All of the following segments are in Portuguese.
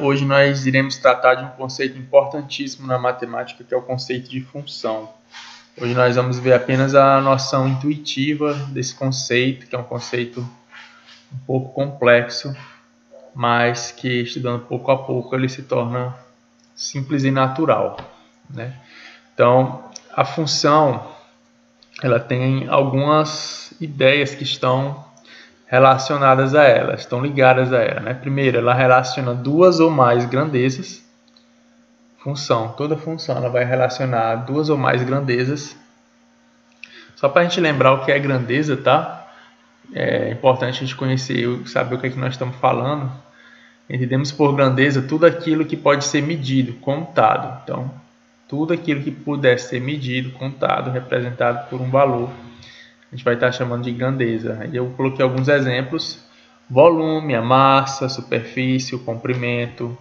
Hoje nós iremos tratar de um conceito importantíssimo na matemática, que é o conceito de função. Hoje nós vamos ver apenas a noção intuitiva desse conceito, que é um conceito um pouco complexo, mas que estudando pouco a pouco ele se torna simples e natural, né? Então, a função ela tem algumas ideias que estão relacionadas a ela, estão ligadas a ela, né? Primeiro, ela relaciona duas ou mais grandezas. Toda função ela vai relacionar duas ou mais grandezas. Só para a gente lembrar o que é grandeza, tá? É importante a gente conhecer, saber o que é que nós estamos falando. Entendemos por grandeza tudo aquilo que pode ser medido, contado. Então, tudo aquilo que puder ser medido, contado, representado por um valor, a gente vai estar chamando de grandeza. Aí eu coloquei alguns exemplos: volume, a massa, a superfície, o comprimento,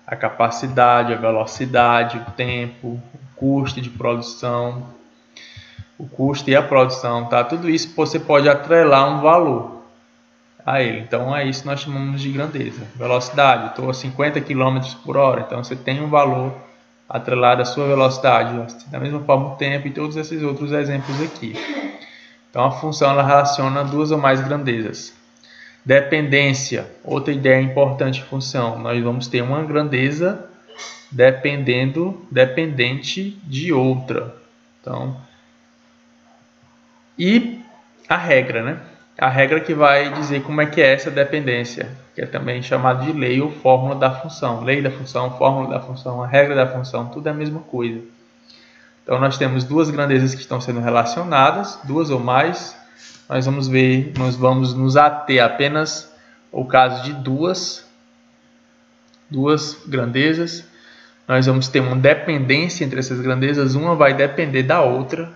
a capacidade, a velocidade, o tempo, o custo de produção, o custo e a produção, tá? Tudo isso você pode atrelar um valor a ele. Então é isso que nós chamamos de grandeza. Velocidade, estou a 50 km por hora, então você tem um valor atrelado à sua velocidade. Da mesma forma o tempo e todos esses outros exemplos aqui. Então a função ela relaciona duas ou mais grandezas. Dependência, outra ideia importante de função. Nós vamos ter uma grandeza dependente de outra. Então, e a regra, né? A regra que vai dizer como é que é essa dependência, que é também chamado de lei ou fórmula da função. Lei da função, fórmula da função, a regra da função, tudo é a mesma coisa. Então nós temos duas grandezas que estão sendo relacionadas, duas ou mais. Nós vamos nos ater apenas ao caso de duas grandezas. Nós vamos ter uma dependência entre essas grandezas, uma vai depender da outra.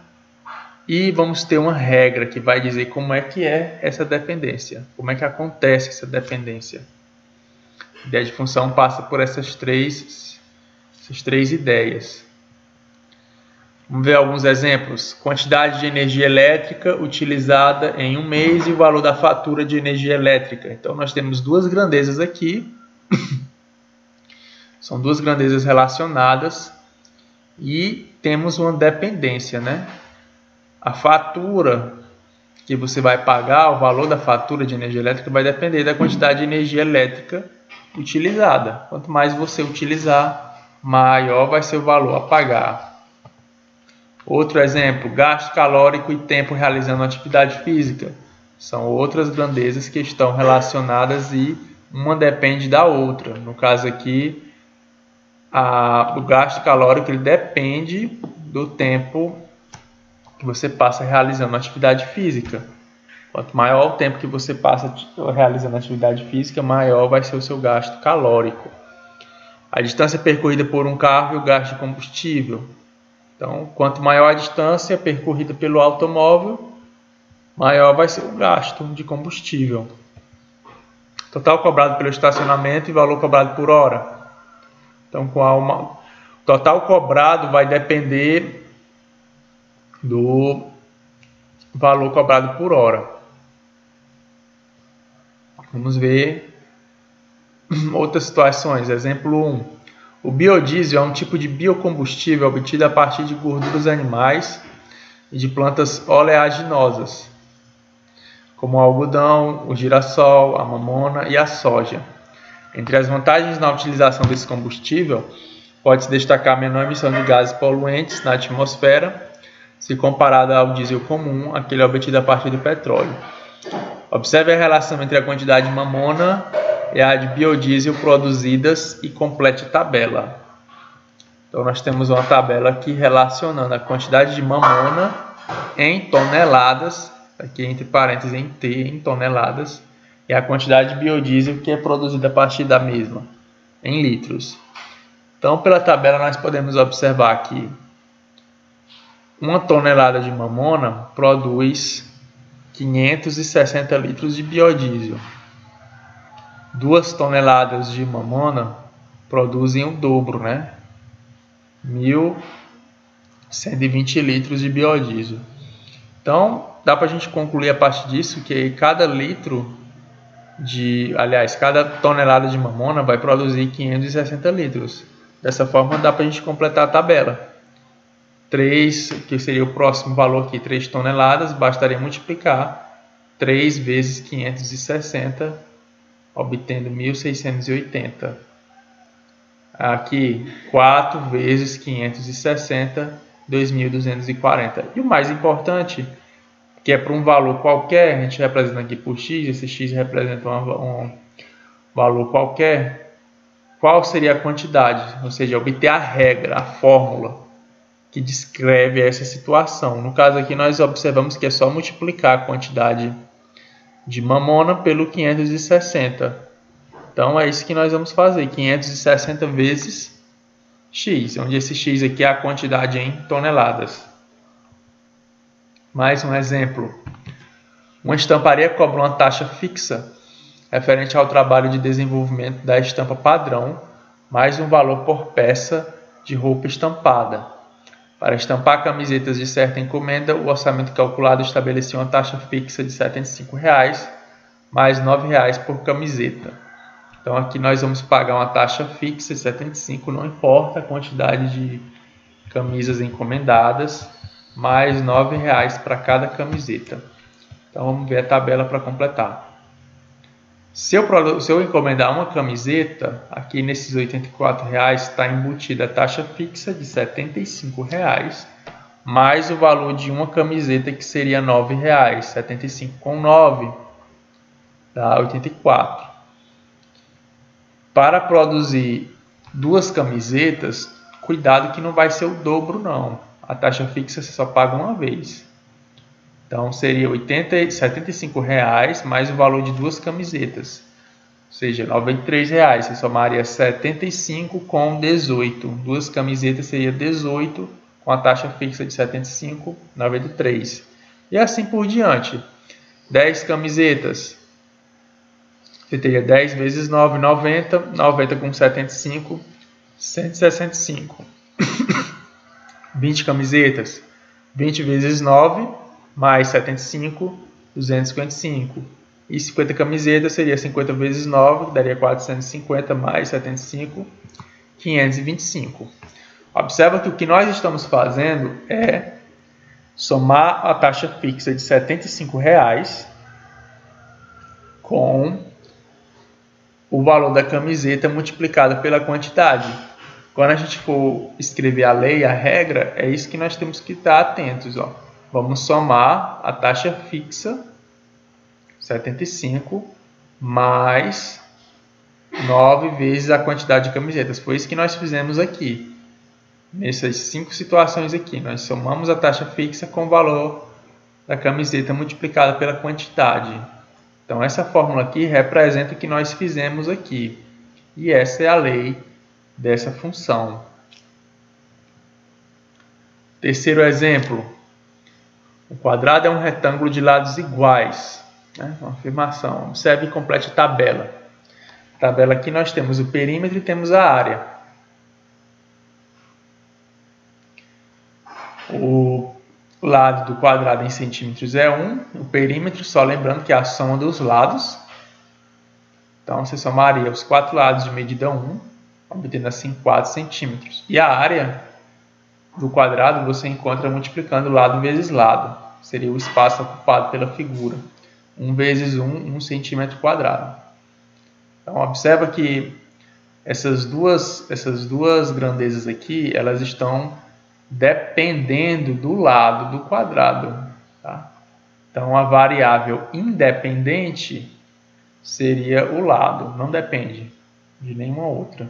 E vamos ter uma regra que vai dizer como é que é essa dependência, como é que acontece essa dependência. A ideia de função passa por essas três ideias. Vamos ver alguns exemplos. Quantidade de energia elétrica utilizada em um mês e o valor da fatura de energia elétrica. Então nós temos duas grandezas aqui. São duas grandezas relacionadas e temos uma dependência, né? A fatura que você vai pagar, o valor da fatura de energia elétrica vai depender da quantidade de energia elétrica utilizada. Quanto mais você utilizar, maior vai ser o valor a pagar. Outro exemplo, gasto calórico e tempo realizando atividade física. São outras grandezas que estão relacionadas e uma depende da outra. No caso aqui, o gasto calórico ele depende do tempo que você passa realizando atividade física. Quanto maior o tempo que você passa realizando atividade física, maior vai ser o seu gasto calórico. A distância percorrida por um carro e o gasto de combustível. Então, quanto maior a distância percorrida pelo automóvel, maior vai ser o gasto de combustível. Total cobrado pelo estacionamento e valor cobrado por hora. Então, total cobrado vai depender do valor cobrado por hora. Vamos ver outras situações. Exemplo 1. O biodiesel é um tipo de biocombustível obtido a partir de gorduras animais e de plantas oleaginosas, como o algodão, o girassol, a mamona e a soja. Entre as vantagens na utilização desse combustível, pode-se destacar a menor emissão de gases poluentes na atmosfera, se comparada ao diesel comum, aquele obtido a partir do petróleo. Observe a relação entre a quantidade de mamona e a de biodiesel produzidas e complete a tabela. Então nós temos uma tabela aqui relacionando a quantidade de mamona em toneladas, aqui entre parênteses em T, em toneladas, e a quantidade de biodiesel que é produzida a partir da mesma, em litros. Então pela tabela nós podemos observar que uma tonelada de mamona produz 560 litros de biodiesel. 2 toneladas de mamona produzem o dobro, né? 1.120 litros de biodiesel. Então, dá para a gente concluir a partir disso que cada litro cada tonelada de mamona vai produzir 560 litros. Dessa forma dá para a gente completar a tabela. 3, que seria o próximo valor aqui, 3 toneladas, bastaria multiplicar 3 vezes 560, obtendo 1.680. Aqui, 4 vezes 560, 2.240. E o mais importante, que é para um valor qualquer, a gente representa aqui por x, esse x representa um valor qualquer, qual seria a quantidade? Ou seja, obter a regra, a fórmula que descreve essa situação. No caso aqui, nós observamos que é só multiplicar a quantidade de mamona pelo 560. Então, é isso que nós vamos fazer, 560 vezes x, onde esse x aqui é a quantidade em toneladas. Mais um exemplo. Uma estamparia cobra uma taxa fixa referente ao trabalho de desenvolvimento da estampa padrão, mais um valor por peça de roupa estampada. Para estampar camisetas de certa encomenda, o orçamento calculado estabelecia uma taxa fixa de R$ 75, mais R$ 9 por camiseta. Então aqui nós vamos pagar uma taxa fixa de 75, não importa a quantidade de camisas encomendadas, mais R$ 9 para cada camiseta. Então vamos ver a tabela para completar. Se eu encomendar uma camiseta, aqui nesses R$ 84 está embutida a taxa fixa de R$ 75, mais o valor de uma camiseta que seria R$ 9, 75 com 9 dá 84. Para produzir 2 camisetas, cuidado que não vai ser o dobro não. A taxa fixa você só paga uma vez. Então seria R$ 75 mais o valor de 2 camisetas. Ou seja, R$ 93. Você somaria 75 com 18. 2 camisetas seria 18 com a taxa fixa de 75, 93. E assim por diante. 10 camisetas. Você teria 10 vezes 9, 90. 90 com 75, 165. 20 camisetas. 20 vezes 9, mais 75, 255. E 50 camisetas seria 50 vezes 9, que daria 450, mais 75, 525. Observa que o que nós estamos fazendo é somar a taxa fixa de R$ 75 com o valor da camiseta multiplicado pela quantidade. Quando a gente for escrever a lei, a regra, é isso que nós temos que estar atentos. Ó. Vamos somar a taxa fixa, 75, mais 9 vezes a quantidade de camisetas. Foi isso que nós fizemos aqui. Nessas 5 situações aqui, nós somamos a taxa fixa com o valor da camiseta multiplicada pela quantidade. Então, essa fórmula aqui representa o que nós fizemos aqui. E essa é a lei dessa função. Terceiro exemplo. O quadrado é um retângulo de lados iguais. Uma afirmação. Observe e complete a tabela. Na tabela aqui nós temos o perímetro e temos a área. O lado do quadrado em centímetros é 1. O perímetro, só lembrando que é a soma dos lados. Então, você somaria os 4 lados de medida 1, obtendo assim 4 centímetros. E a área do quadrado você encontra multiplicando lado vezes lado. Seria o espaço ocupado pela figura. 1 vezes 1, 1 centímetro quadrado. Então, observa que essas duas grandezas aqui, elas estão dependendo do lado do quadrado. Tá? Então, a variável independente seria o lado, não depende de nenhuma outra.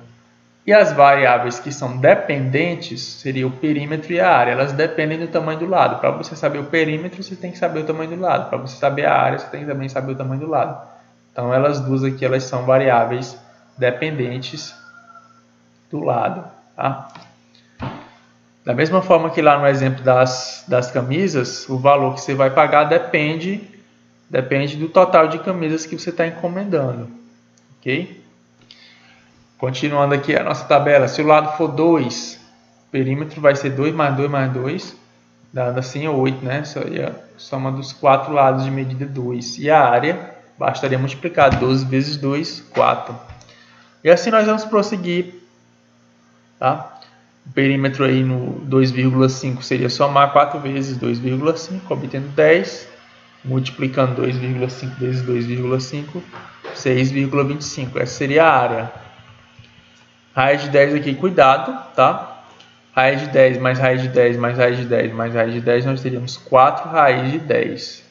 E as variáveis que são dependentes seria o perímetro e a área. Elas dependem do tamanho do lado. Para você saber o perímetro, você tem que saber o tamanho do lado. Para você saber a área, você tem que também saber o tamanho do lado. Então, elas duas aqui, elas são variáveis dependentes do lado. Tá? Da mesma forma que lá no exemplo das camisas, o valor que você vai pagar depende do total de camisas que você está encomendando. Ok? Continuando aqui a nossa tabela, se o lado for 2, o perímetro vai ser 2 mais 2 mais 2, dando assim 8, né? Seria a soma dos 4 lados de medida 2. E a área bastaria multiplicar 12 vezes 2, 4. E assim nós vamos prosseguir, tá? O perímetro aí no 2,5 seria somar 4 vezes 2,5, obtendo 10, multiplicando 2,5 vezes 2,5, 6,25. Essa seria a área. Raiz de 10 aqui, cuidado, tá? Raiz de 10 mais raiz de 10 mais raiz de 10 mais raiz de 10, nós teríamos 4 raiz de 10.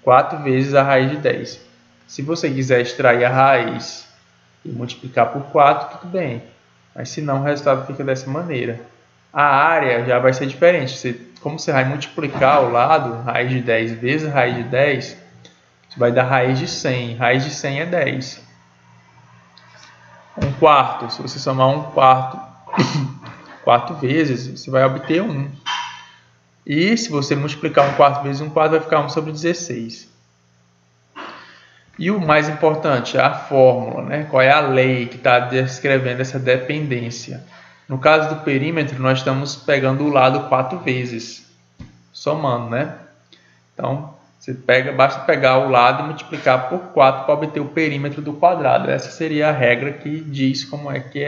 4 vezes a raiz de 10. Se você quiser extrair a raiz e multiplicar por 4, tudo bem. Mas se não, o resultado fica dessa maneira. A área já vai ser diferente. Como você vai multiplicar ao lado, raiz de 10 vezes raiz de 10, você vai dar raiz de 100. Raiz de 100 é 10. 1 quarto, se você somar 1 quarto 4 vezes, você vai obter 1. E se você multiplicar 1 quarto vezes 1 quarto, vai ficar 1 sobre 16. E o mais importante, a fórmula, né? Qual é a lei que está descrevendo essa dependência? No caso do perímetro, nós estamos pegando o lado 4 vezes, somando, né? Então, basta pegar o lado e multiplicar por 4 para obter o perímetro do quadrado. Essa seria a regra que diz como é que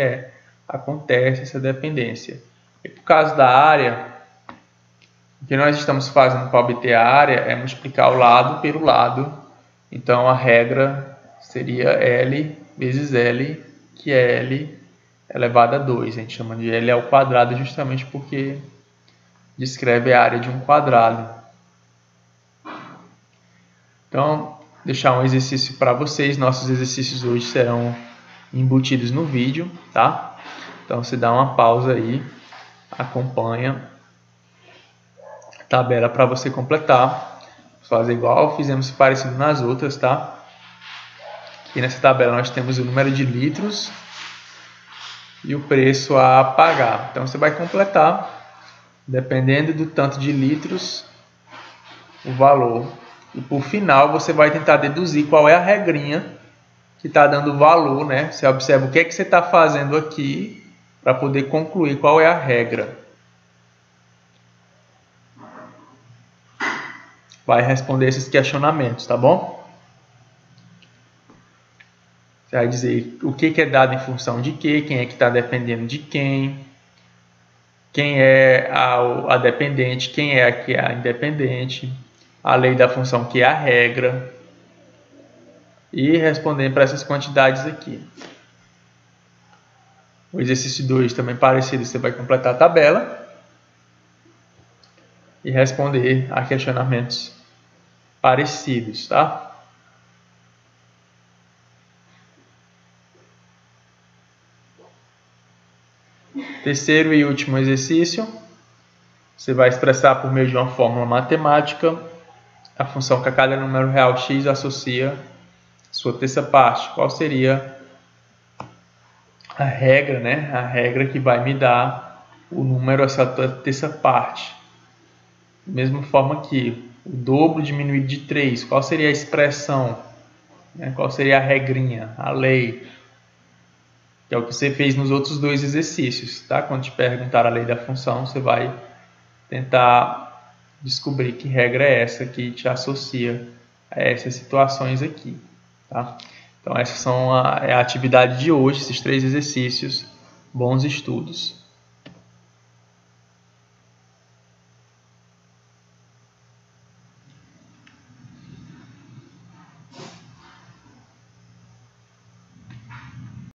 acontece essa dependência. E por caso da área, o que nós estamos fazendo para obter a área é multiplicar o lado pelo lado. Então, a regra seria L vezes L, que é L elevado a 2. A gente chama de L ao quadrado justamente porque descreve a área de um quadrado. Então, deixar um exercício para vocês. Nossos exercícios hoje serão embutidos no vídeo, tá? Então, você dá uma pausa aí, acompanha a tabela para você completar. Fazer igual fizemos parecido nas outras, tá? Aqui nessa tabela nós temos o número de litros e o preço a pagar. Então você vai completar, dependendo do tanto de litros, o valor. E por final você vai tentar deduzir qual é a regrinha que está dando valor, né? Você observa o que é que você está fazendo aqui para poder concluir qual é a regra. Vai responder esses questionamentos, tá bom? Você vai dizer o que é dado em função de quê, quem é que está dependendo de quem é a dependente, quem é a que é a independente, a lei da função que é a regra, e responder para essas quantidades aqui. O exercício 2 também parecido, você vai completar a tabela e responder a questionamentos parecidos, tá? Terceiro e último exercício, você vai expressar por meio de uma fórmula matemática a função que a cada número real x associa sua terça parte. Qual seria a regra, né? A regra que vai me dar o número a sua terça parte. Da mesma forma que o dobro diminuído de 3, qual seria a expressão? Qual seria a regrinha, a lei? Que é o que você fez nos outros dois exercícios, tá? Quando te perguntar a lei da função, você vai tentar descobrir que regra é essa que te associa a essas situações aqui, tá? Então, essas são a atividade de hoje, esses 3 exercícios. Bons estudos!